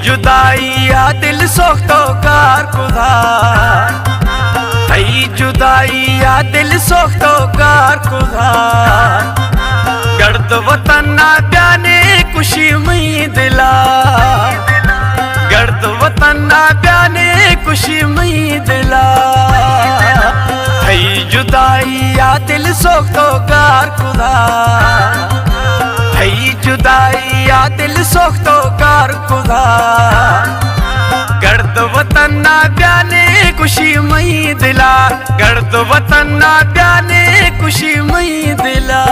जुदाई या दिल सोख्तो कार कुधार, थई जुदाई या दिल सोख्तो कार कुधार। गर्द वतन ना प्याने खुशी मई दिला, गर्द वतन ना प्याने खुशी मई दिला। थई जुदाई या दिल सोख्तो कार कुधार, थई जुदाई या दिल सोख्तो कार कुधार। गर्द वतन ना प्याने खुशी मई दिला, गर्द वतन ना प्याने खुशी मई दिला।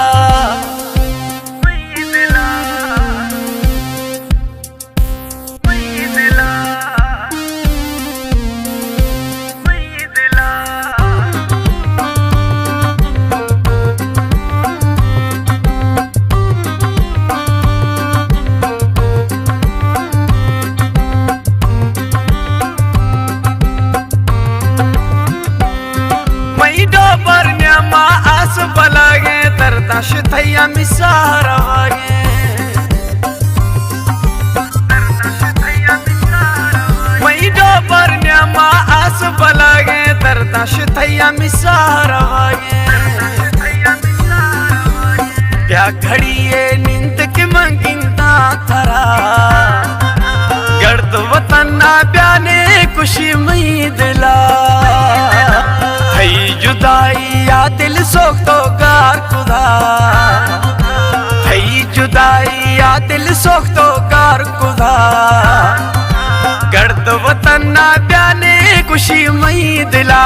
बलागे दरदाश थैया मिसारा वागे, वही डोबर न्यामा आस बलागे दरदाश थैया मिसारा वागे। क्या घड़िए नींद की मंगिंदा थरा, गर्द वतन ना प्याने खुशी मई दिला। थई जुदाई या दिल सोख्तो कार कुधार, थई जुदाई या दिल सोख्तो कार कुधार। गर्द वतन ना प्याने खुशी मई दिला।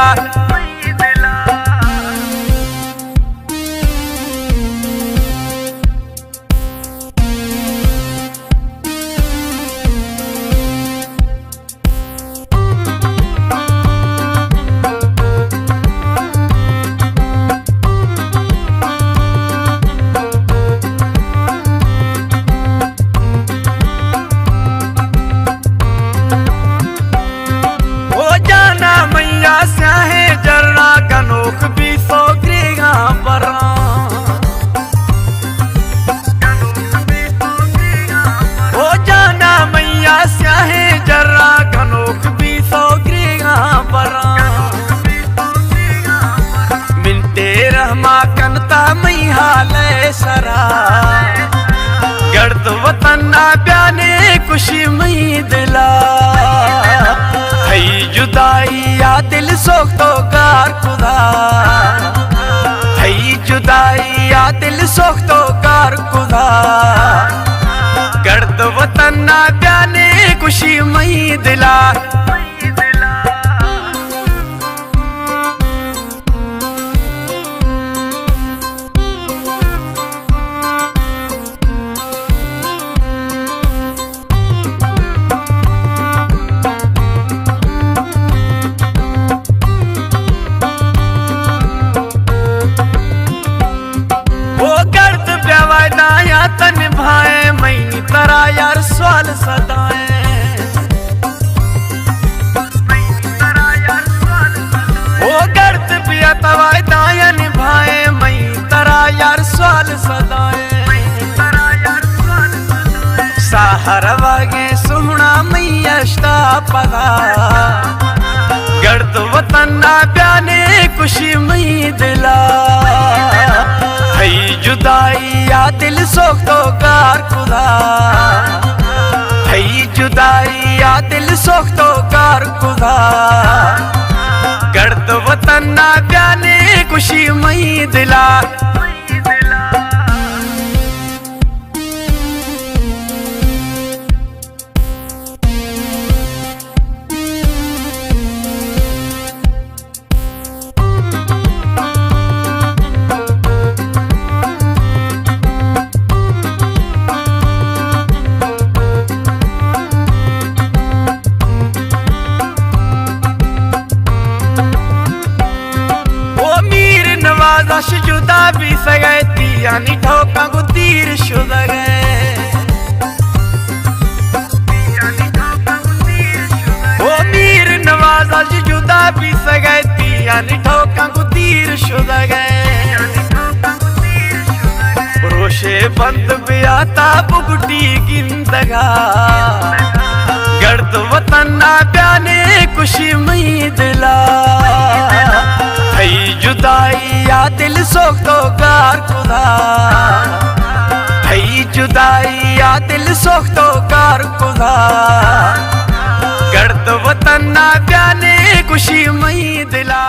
गर्द वतन ना प्याने खुशी मई दिला। थई जुदाई या दिल सोख्तो कार कुधार, थई जुदाई या दिल सोख्तो कार कुधार। गर्द वतन ना प्याने खुशी मई दिला। तन भाए मैनी तरा यार सवाल सदाए, ओ गर्द पिया तवाय दायन भाए मई तरा यार सवाल सदाए। साहर वागे सुहना मई अष्टा पदा, गर्द वतन ना प्याने खुशी मई दिला। थई जुदाई या दिल सोख्तो कार कुधार, थई जुदाई या दिल सोख्तो कार कुधार। गर्द वतन ना प्याने खुशी मई दिला। जुदा भी सगैती यानी ठोका को तीर शुद गए, ओ मीर नवाजा जुदा भी सगैती यानी ठोका को तीर शुद गए। रोशे बंद बियाता बुगटी गिंदगा, गर्द वतना प्याने खुशी मई दिला भई जुदाई या दिल सोखतो कार खुदा भई जुदाई या दिल सोखतो कार खुदा गर्द वतना प्याने खुशी मई दिला।